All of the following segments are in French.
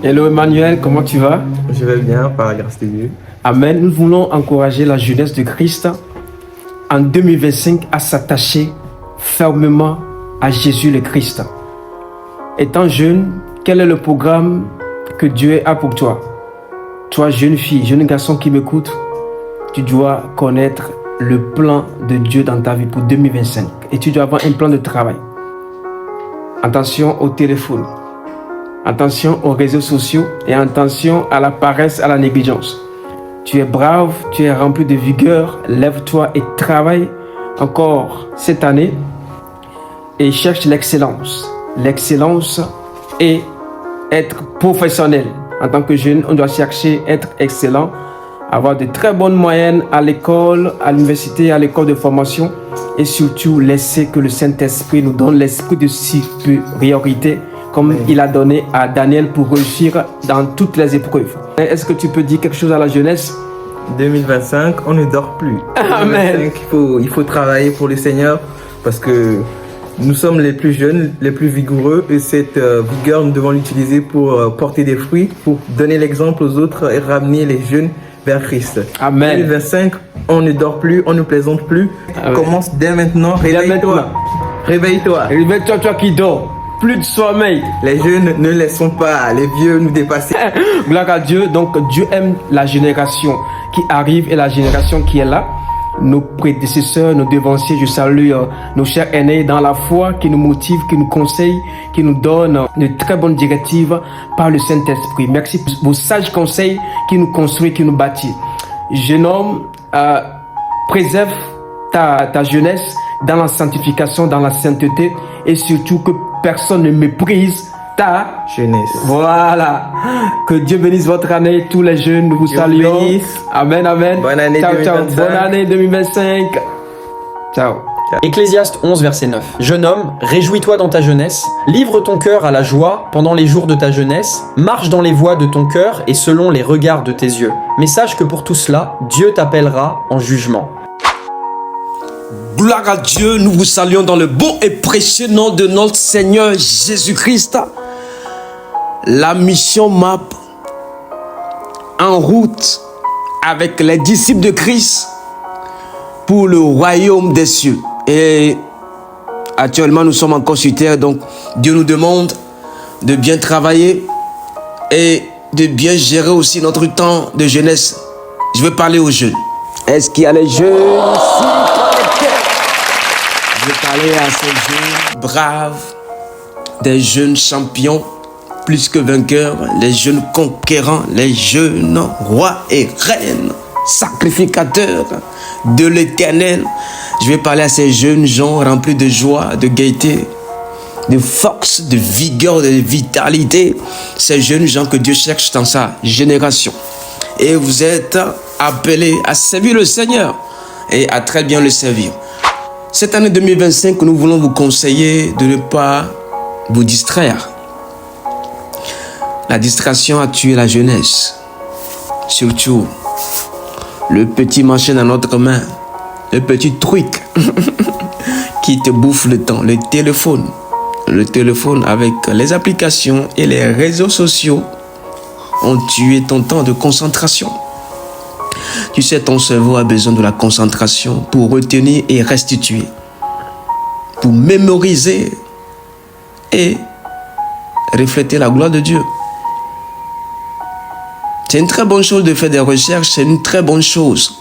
Hello Emmanuel, comment tu vas? Je vais bien, par la grâce de Dieu. Amen. Nous voulons encourager la jeunesse de Christ en 2025 à s'attacher fermement à Jésus le Christ. Étant jeune, quel est le programme que Dieu a pour toi? Toi, jeune fille, jeune garçon qui m'écoute, tu dois connaître le plan de Dieu dans ta vie pour 2025. Et tu dois avoir un plan de travail. Attention au téléphone. Attention aux réseaux sociaux et attention à la paresse, à la négligence. Tu es brave, tu es rempli de vigueur, lève-toi et travaille encore cette année et cherche l'excellence. L'excellence et être professionnel. En tant que jeune, on doit chercher être excellent, avoir de très bonnes moyennes à l'école, à l'université, à l'école de formation et surtout laisser que le Saint-Esprit nous donne l'esprit de supériorité comme il a donné à Daniel pour réussir dans toutes les épreuves. Est-ce que tu peux dire quelque chose à la jeunesse? 2025, on ne dort plus. Amen. 2025, il faut travailler pour le Seigneur parce que nous sommes les plus jeunes, les plus vigoureux et cette vigueur, nous devons l'utiliser pour porter des fruits, pour donner l'exemple aux autres et ramener les jeunes vers Christ. Amen. 2025, on ne dort plus, on ne plaisante plus. Amen. Commence dès maintenant, réveille-toi. Réveille-toi. Réveille-toi, toi qui dors. Plus de sommeil. Les jeunes, ne laissons pas les vieux nous dépasser. Gloire à Dieu. Donc Dieu aime la génération qui arrive et la génération qui est là. Nos prédécesseurs, nos devanciers, je salue nos chers aînés dans la foi qui nous motivent, qui nous conseillent, qui nous donnent de très bonnes directives par le Saint-Esprit. Merci pour vos sages conseils qui nous construisent, qui nous bâtissent. Jeune homme, préserve ta jeunesse dans la sanctification, dans la sainteté et surtout que personne ne méprise ta jeunesse. Voilà. Que Dieu bénisse votre année, tous les jeunes, nous vous saluons. Amen, amen. Bonne année ciao, 2025. ciao. Bonne année 2025. Ciao. Ecclésiaste 11, verset 9. Jeune homme, réjouis-toi dans ta jeunesse, livre ton cœur à la joie pendant les jours de ta jeunesse, marche dans les voies de ton cœur et selon les regards de tes yeux. Mais sache que pour tout cela, Dieu t'appellera en jugement. Gloire à Dieu, nous vous saluons dans le beau et précieux nom de notre Seigneur Jésus-Christ. La mission MAP en route avec les disciples de Christ pour le royaume des cieux. Et actuellement, nous sommes encore sur terre, donc Dieu nous demande de bien travailler et de bien gérer aussi notre temps de jeunesse. Je veux parler aux jeunes. Est-ce qu'il y a les jeunes ici? Je vais parler à ces jeunes braves, des jeunes champions, plus que vainqueurs, les jeunes conquérants, les jeunes rois et reines, sacrificateurs de l'Éternel. Je vais parler à ces jeunes gens remplis de joie, de gaieté, de force, de vigueur, de vitalité. Ces jeunes gens que Dieu cherche dans sa génération. Et vous êtes appelés à servir le Seigneur et à très bien le servir. Cette année 2025, nous voulons vous conseiller de ne pas vous distraire. La distraction a tué la jeunesse. Surtout, le petit machin dans notre main, le petit truc qui te bouffe le temps, le téléphone. Le téléphone avec les applications et les réseaux sociaux ont tué ton temps de concentration. Tu sais, ton cerveau a besoin de la concentration pour retenir et restituer, pour mémoriser et refléter la gloire de Dieu. C'est une très bonne chose de faire des recherches, c'est une très bonne chose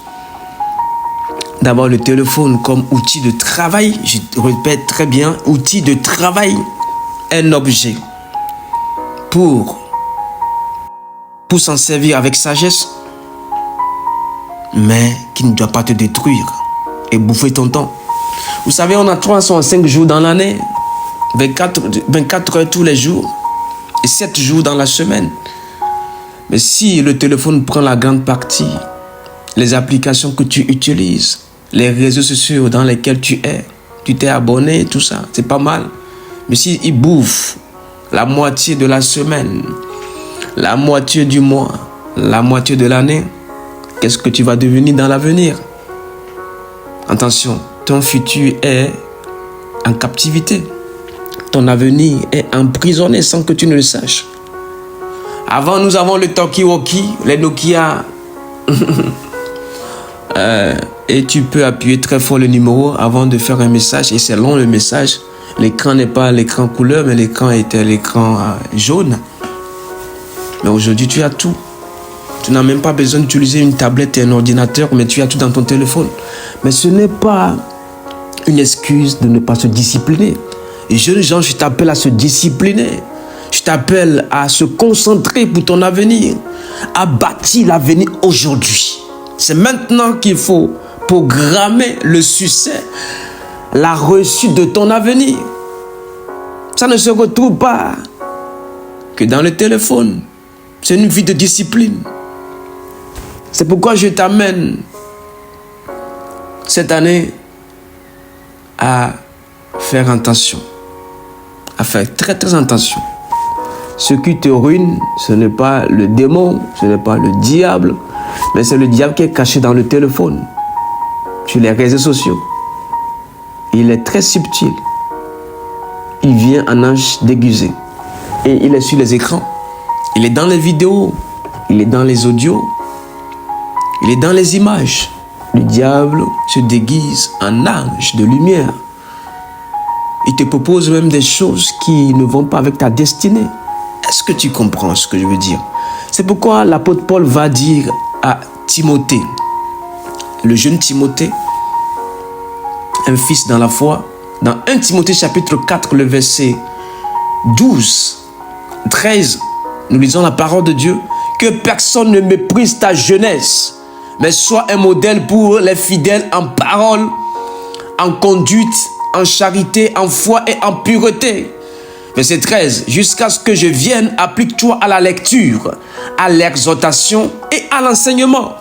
d'avoir le téléphone comme outil de travail. Je répète très bien, outil de travail, un objet pour s'en servir avec sagesse, mais qui ne doit pas te détruire et bouffer ton temps. Vous savez, on a 305 jours dans l'année, 24 heures tous les jours et 7 jours dans la semaine. Mais si le téléphone prend la grande partie, les applications que tu utilises, les réseaux sociaux dans lesquels tu t'es abonné, tout ça, c'est pas mal. Mais s'il bouffe la moitié de la semaine, la moitié du mois, la moitié de l'année, qu'est-ce que tu vas devenir dans l'avenir? Attention, ton futur est en captivité. Ton avenir est emprisonné sans que tu ne le saches. Avant, nous avons le talkie-walkie, les Nokia. Et tu peux appuyer très fort le numéro avant de faire un message. Et c'est long le message. L'écran n'est pas l'écran couleur, mais l'écran était l'écran jaune. Mais aujourd'hui, tu as tout. Tu n'as même pas besoin d'utiliser une tablette et un ordinateur, mais tu as tout dans ton téléphone. Mais ce n'est pas une excuse de ne pas se discipliner. Et jeunes gens, je t'appelle à se discipliner. Je t'appelle à se concentrer pour ton avenir, à bâtir l'avenir aujourd'hui. C'est maintenant qu'il faut programmer le succès, la réussite de ton avenir. Ça ne se retrouve pas que dans le téléphone. C'est une vie de discipline. C'est pourquoi je t'amène cette année à faire attention, à faire très très attention. Ce qui te ruine, ce n'est pas le démon, ce n'est pas le diable, mais c'est le diable qui est caché dans le téléphone, sur les réseaux sociaux. Il est très subtil. Il vient en ange déguisé. Et il est sur les écrans. Il est dans les vidéos. Il est dans les audios. Il est dans les images. Le diable se déguise en ange de lumière. Il te propose même des choses qui ne vont pas avec ta destinée. Est-ce que tu comprends ce que je veux dire? C'est pourquoi l'apôtre Paul va dire à Timothée, le jeune Timothée, un fils dans la foi, dans 1 Timothée chapitre 4, le verset 12, 13, nous lisons la parole de Dieu, que personne ne méprise ta jeunesse, mais sois un modèle pour les fidèles en parole, en conduite, en charité, en foi et en pureté. Verset 13, jusqu'à ce que je vienne, applique-toi à la lecture, à l'exhortation et à l'enseignement.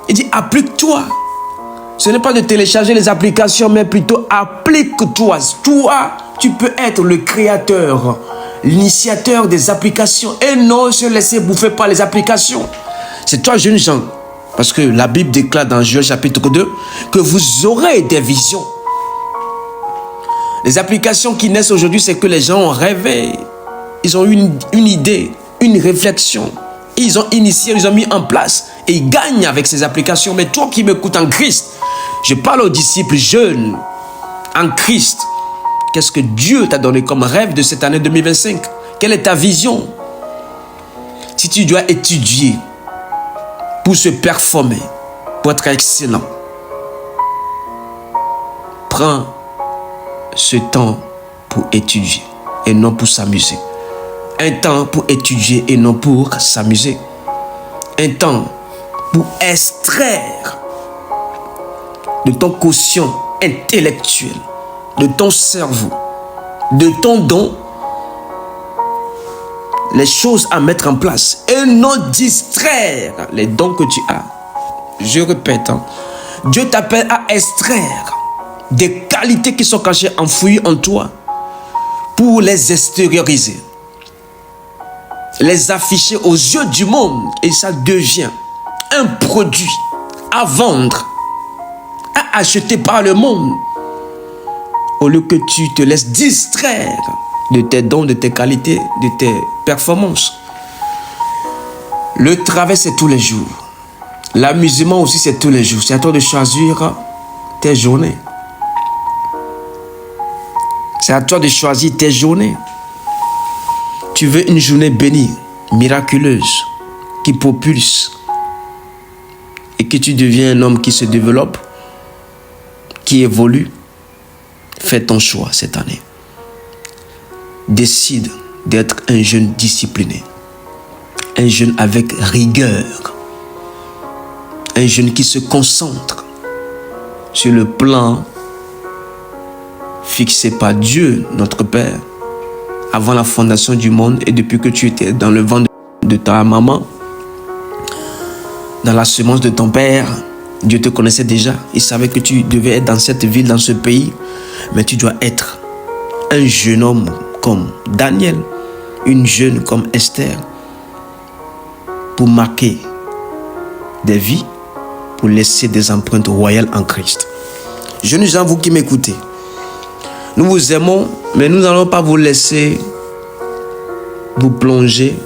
Il dit, applique-toi. Ce n'est pas de télécharger les applications, mais plutôt applique-toi. Toi, tu peux être le créateur, l'initiateur des applications et non se laisser bouffer par les applications. C'est toi, jeunes gens, parce que la Bible déclare dans Joël chapitre 2 que vous aurez des visions. Les applications qui naissent aujourd'hui, c'est que les gens ont rêvé. Ils ont eu une idée, une réflexion. Ils ont initié, ils ont mis en place. Et ils gagnent avec ces applications. Mais toi qui m'écoutes en Christ, je parle aux disciples jeunes en Christ. Qu'est-ce que Dieu t'a donné comme rêve de cette année 2025? Quelle est ta vision? Si tu dois étudier pour se performer, pour être excellent, prends ce temps pour étudier et non pour s'amuser. Un temps pour étudier et non pour s'amuser. Un temps pour extraire de ton quotient intellectuel, de ton cerveau, de ton don, les choses à mettre en place et non distraire les dons que tu as. Je répète, Dieu t'appelle à extraire des qualités qui sont cachées, enfouies en toi pour les extérioriser, les afficher aux yeux du monde et ça devient un produit à vendre, à acheter par le monde au lieu que tu te laisses distraire de tes dons, de tes qualités, de tes performances. Le travail, c'est tous les jours. L'amusement aussi, c'est tous les jours. C'est à toi de choisir tes journées. C'est à toi de choisir tes journées. Tu veux une journée bénie, miraculeuse, qui propulse et que tu deviens un homme qui se développe, qui évolue. Fais ton choix cette année. Décide d'être un jeune discipliné, un jeune avec rigueur, un jeune qui se concentre sur le plan fixé par Dieu, notre Père, avant la fondation du monde et depuis que tu étais dans le ventre de ta maman, dans la semence de ton père. Dieu te connaissait déjà. Il savait que tu devais être dans cette ville, dans ce pays. Mais tu dois être un jeune homme comme Daniel, une jeune comme Esther, pour marquer des vies, pour laisser des empreintes royales en Christ. Jeunes gens, vous qui m'écoutez, nous vous aimons, mais nous n'allons pas vous laisser vous plongez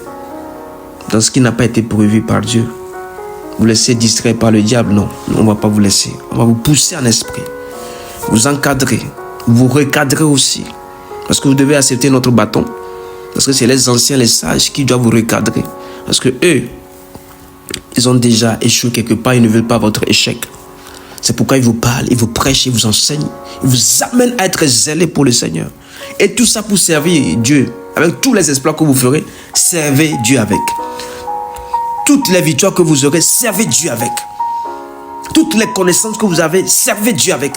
dans ce qui n'a pas été prévu par Dieu. Vous laissez distraire par le diable, non. On ne va pas vous laisser. On va vous pousser en esprit. Vous encadrer. Vous recadrer aussi. Parce que vous devez accepter notre bâton. Parce que c'est les anciens, les sages qui doivent vous recadrer. Parce que eux, ils ont déjà échoué quelque part. Ils ne veulent pas votre échec. C'est pourquoi ils vous parlent, ils vous prêchent, ils vous enseignent. Ils vous amènent à être zélés pour le Seigneur. Et tout ça pour servir Dieu. Avec tous les exploits que vous ferez, servez Dieu avec. Toutes les victoires que vous aurez, servez Dieu avec. Toutes les connaissances que vous avez, servez Dieu avec.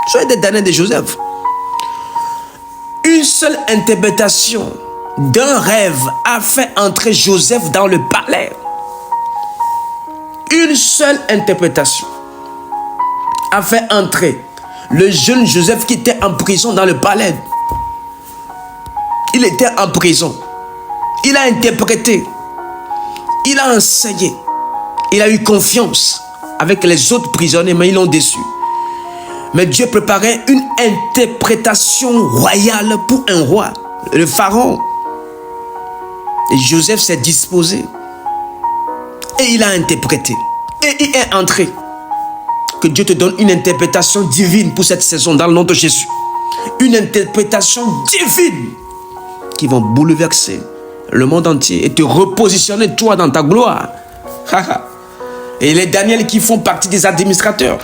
Soyez des damnés de Joseph. Une seule interprétation d'un rêve a fait entrer Joseph dans le palais. Une seule interprétation a fait entrer le jeune Joseph qui était en prison dans le palais. Il était en prison. Il a interprété. Il a enseigné. Il a eu confiance avec les autres prisonniers, mais ils l'ont déçu. Mais Dieu préparait une interprétation royale pour un roi, le pharaon. Et Joseph s'est disposé. Et il a interprété. Et il est entré. Que Dieu te donne une interprétation divine pour cette saison dans le nom de Jésus. Une interprétation divine qui va bouleverser le monde entier et te repositionner toi dans ta gloire. Et les Daniel qui font partie des administrateurs.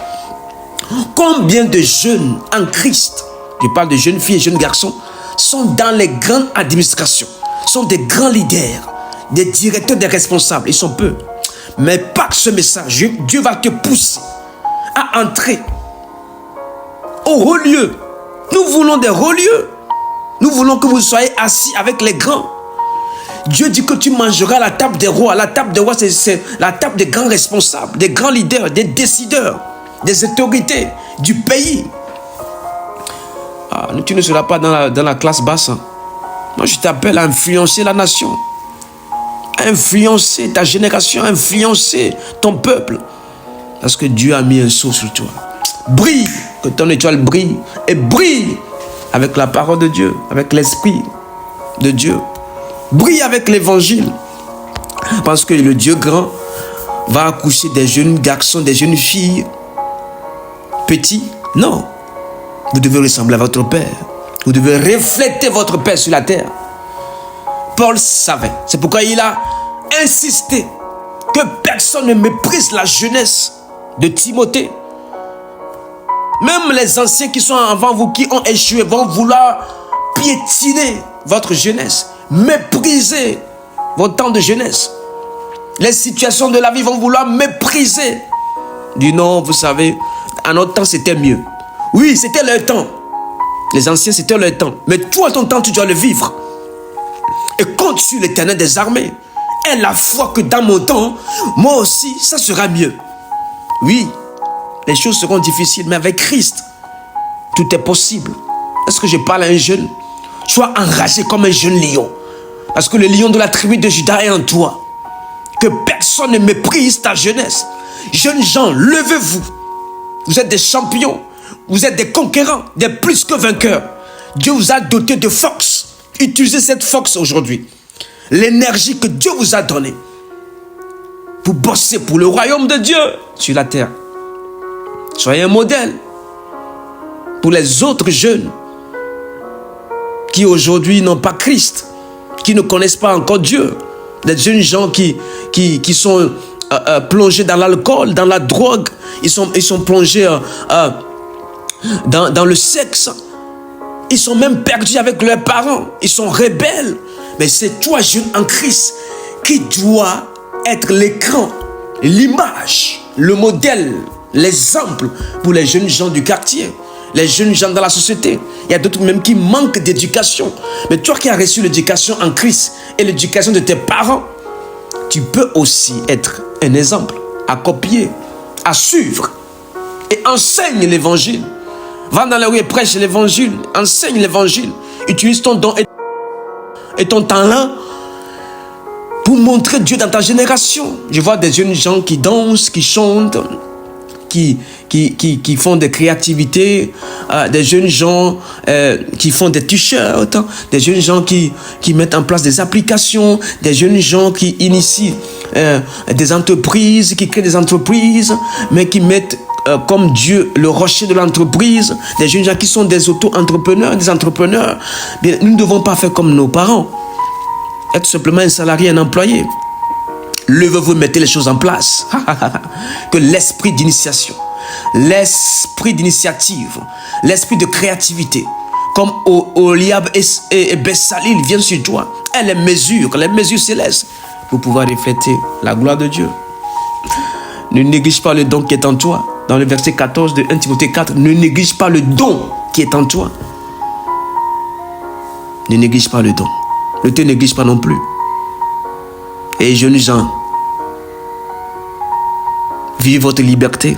Combien de jeunes en Christ, je parle de jeunes filles et jeunes garçons, sont dans les grandes administrations, sont des grands leaders, des directeurs, des responsables. Ils sont peu. Mais par ce message, Dieu va te pousser à entrer au haut lieu. Nous voulons des hauts lieux. Nous voulons que vous soyez assis avec les grands. Dieu dit que tu mangeras à la table des rois. La table des rois, c'est la table des grands responsables, des grands leaders, des décideurs, des autorités du pays. Ah, tu ne seras pas dans la classe basse. Moi, je t'appelle à influencer la nation, à influencer ta génération, à influencer ton peuple. Parce que Dieu a mis un sceau sur toi. Brille, que ton étoile brille. Et brille avec la parole de Dieu, avec l'esprit de Dieu. Brille avec l'évangile. Parce que le Dieu grand va accoucher des jeunes garçons, des jeunes filles petits. Non. Vous devez ressembler à votre Père. Vous devez refléter votre Père sur la terre. Paul savait. C'est pourquoi il a insisté que personne ne méprise la jeunesse de Timothée. Même les anciens qui sont avant vous, qui ont échoué, vont vouloir piétiner votre jeunesse, mépriser votre temps de jeunesse. Les situations de la vie vont vouloir mépriser. Du non, vous savez, à notre temps c'était mieux. Oui, c'était leur temps. Les anciens, c'était leur temps. Mais toi, ton temps, tu dois le vivre. Et compte sur l'Éternel des armées. Et la foi que dans mon temps, moi aussi, ça sera mieux. Oui, les choses seront difficiles, mais avec Christ, tout est possible. Est-ce que je parle à un jeune? Sois enragé comme un jeune lion. Parce que le lion de la tribu de Juda est en toi. Que personne ne méprise ta jeunesse. Jeunes gens, levez-vous. Vous êtes des champions. Vous êtes des conquérants, des plus que vainqueurs. Dieu vous a doté de force. Utilisez cette force aujourd'hui. L'énergie que Dieu vous a donnée pour bosser pour le royaume de Dieu sur la terre. Soyez un modèle pour les autres jeunes qui aujourd'hui n'ont pas Christ, qui ne connaissent pas encore Dieu. Des jeunes gens qui sont plongés dans l'alcool, dans la drogue. Ils sont plongés dans le sexe. Ils sont même perdus avec leurs parents. Ils sont rebelles. Mais c'est toi, jeune en Christ, qui dois être l'écran, l'image, le modèle, l'exemple pour les jeunes gens du quartier, les jeunes gens dans la société. Il y a d'autres même qui manquent d'éducation. Mais toi qui as reçu l'éducation en Christ et l'éducation de tes parents, tu peux aussi être un exemple à copier, à suivre. Et enseigne l'évangile. Va dans la rue et prêche l'évangile. Enseigne l'évangile. Utilise ton don et ton talent pour montrer Dieu dans ta génération. Je vois des jeunes gens qui dansent, qui chantent, qui font des créativités, des jeunes gens qui font des t-shirts, des jeunes gens qui mettent en place des applications, des jeunes gens qui initient des entreprises, qui créent des entreprises, mais qui mettent comme Dieu le rocher de l'entreprise, des jeunes gens qui sont des auto-entrepreneurs, des entrepreneurs. Bien, nous ne devons pas faire comme nos parents, être simplement un salarié, un employé. Levez-vous, mettez les choses en place. Que l'esprit d'initiation, l'esprit d'initiative, l'esprit de créativité, comme Oliab et Bessalil viennent sur toi, et les mesures célestes, pour pouvoir refléter la gloire de Dieu. Ne néglige pas le don qui est en toi. Dans le verset 14 de 1 Timothée 4, ne néglige pas le don qui est en toi. Ne néglige pas le don. Ne te néglige pas non plus. Et jeunes gens, vivez votre liberté,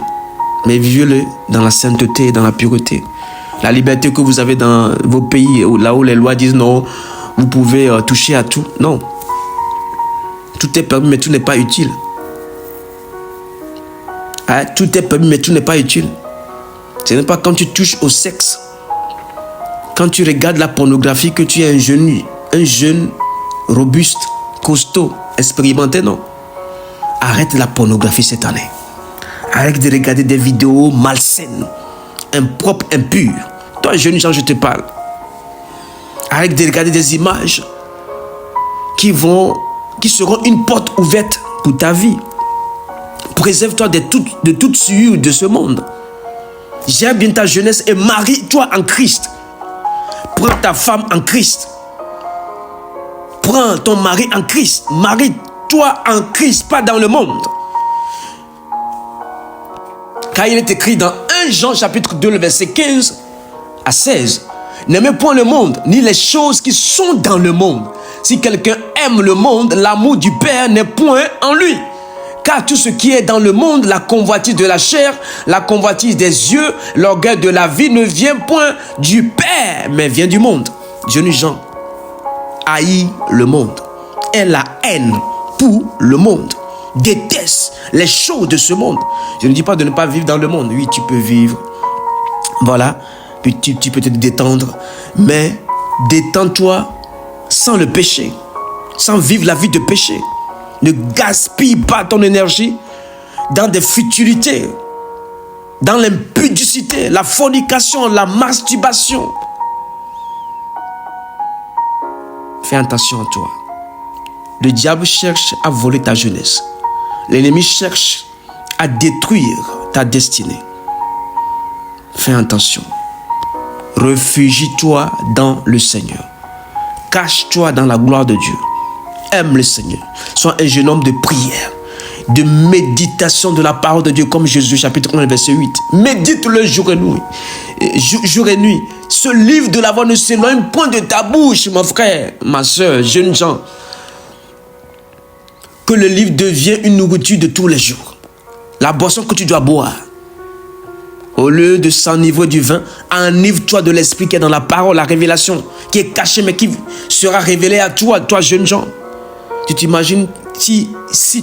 mais vivez-le dans la sainteté et dans la pureté. La liberté que vous avez dans vos pays, là où les lois disent non, vous pouvez toucher à tout. Non. Tout est permis, mais tout n'est pas utile. Tout est permis, mais tout n'est pas utile. Ce n'est pas quand tu touches au sexe, quand tu regardes la pornographie, que tu es un jeune robuste, costaud, expérimenté, non. Arrête la pornographie cette année. Arrête de regarder des vidéos malsaines, impropres, impures. Toi, jeune gens, je te parle. Arrête de regarder des images qui seront une porte ouverte pour ta vie. Préserve-toi de toute souillure de ce monde. Gère bien ta jeunesse et marie-toi en Christ. Prends ta femme en Christ. Prends ton mari en Christ. Marie-toi en Christ, pas dans le monde. Car il est écrit dans 1 Jean chapitre 2, le verset 15 à 16. N'aimez point le monde, ni les choses qui sont dans le monde. Si quelqu'un aime le monde, l'amour du Père n'est point en lui. Car tout ce qui est dans le monde, la convoitise de la chair, la convoitise des yeux, l'orgueil de la vie ne vient point du Père, mais vient du monde. Jeune Jean haït le monde, et la haine pour le monde, déteste les choses de ce monde. Je ne dis pas de ne pas vivre dans le monde. Oui, tu peux vivre. Voilà, puis tu peux te détendre, mais détends-toi sans le péché, sans vivre la vie de péché. Ne gaspille pas ton énergie dans des futilités, dans l'impudicité, la fornication, la masturbation. Fais attention à toi. Le diable cherche à voler ta jeunesse. L'ennemi cherche à détruire ta destinée. Fais attention. Réfugie-toi dans le Seigneur. Cache-toi dans la gloire de Dieu. Aime le Seigneur. Sois un jeune homme de prière, de méditation de la parole de Dieu, comme Jésus, chapitre 1, verset 8. Médite-le jour et nuit. Jour et nuit. Ce livre de la voix ne s'éloigne point de ta bouche, mon frère, ma soeur, jeunes gens. Que le livre devienne une nourriture de tous les jours. La boisson que tu dois boire. Au lieu de s'enivrer du vin, enivre-toi de l'esprit qui est dans la parole, la révélation, qui est cachée, mais qui sera révélée à toi jeunes gens. Tu t'imagines si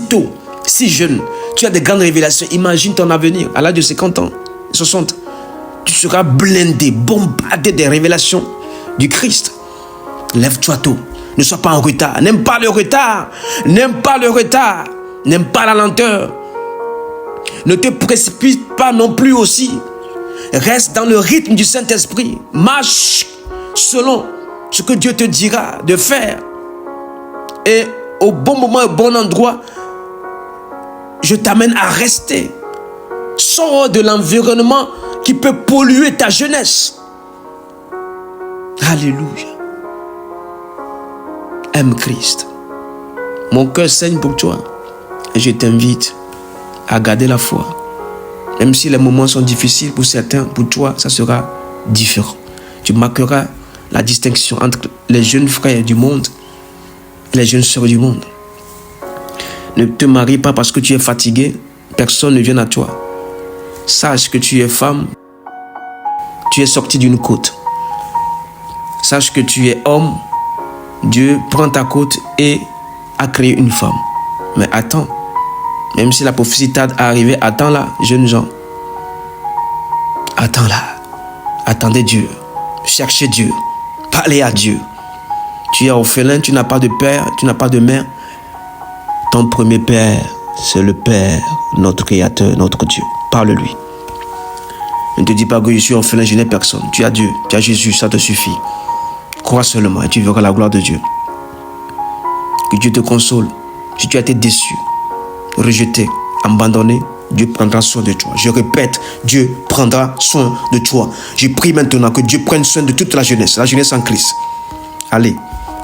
tôt, si jeune, tu as des grandes révélations. Imagine ton avenir à l'âge de 50 ans, 60. Tu seras blindé, bombardé des révélations du Christ. Lève-toi tôt. Ne sois pas en retard. N'aime pas le retard. N'aime pas le retard. N'aime pas la lenteur. Ne te précipite pas non plus aussi. Reste dans le rythme du Saint-Esprit. Marche selon ce que Dieu te dira de faire. Et au bon moment, au bon endroit, je t'amène à rester. Sors de l'environnement qui peut polluer ta jeunesse. Alléluia. Aime Christ. Mon cœur saigne pour toi. Et je t'invite à garder la foi. Même si les moments sont difficiles pour certains, pour toi, ça sera différent. Tu marqueras la distinction entre les jeunes frères du monde et les jeunes sœurs du monde. Ne te marie pas parce que tu es fatigué. Personne ne vient à toi. Sache que tu es femme. Tu es sorti d'une côte. Sache que tu es homme. Dieu prend ta côte et a créé une femme. Mais attends. Même si la prophétie tarde à arriver, attends-la, jeunes gens. attends-là. Attendez Dieu. Cherchez Dieu. Parlez à Dieu. Tu es orphelin, tu n'as pas de père, tu n'as pas de mère. Ton premier père, c'est le Père, notre Créateur, notre Dieu. Parle-lui. Ne te dis pas que je suis orphelin, je n'ai personne. Tu as Dieu, tu as Jésus, ça te suffit. Crois seulement et tu verras la gloire de Dieu. Que Dieu te console. Si tu as été déçu, rejeté, abandonné, Dieu prendra soin de toi. Je répète, Dieu prendra soin de toi. Je prie maintenant que Dieu prenne soin de toute la jeunesse en Christ. Allez,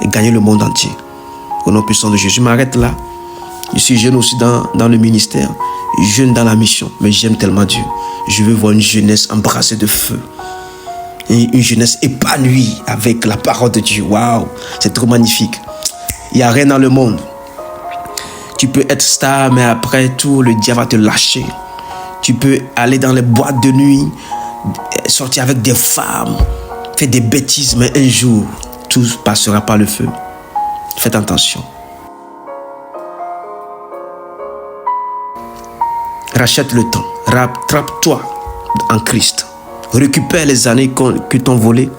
et gagnez le monde entier. Au nom puissant de Jésus, je m'arrête là. Je suis jeune aussi dans le ministère, jeune dans la mission, mais j'aime tellement Dieu. Je veux voir une jeunesse embrassée de feu. Et une jeunesse épanouie avec la parole de Dieu. Waouh, c'est trop magnifique. Il n'y a rien dans le monde. Tu peux être star, mais après tout, le diable va te lâcher. Tu peux aller dans les boîtes de nuit, sortir avec des femmes, faire des bêtises, mais un jour, tout passera par le feu. Faites attention. Rachète le temps, rattrape-toi en Christ. Récupère les années que t'ont volées,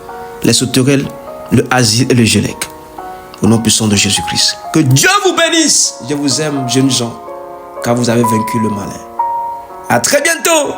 les sauterelles, le asile et le gélec. Au nom puissant de Jésus-Christ. Que Dieu vous bénisse. Je vous aime, jeunes gens, car vous avez vaincu le malin. À très bientôt.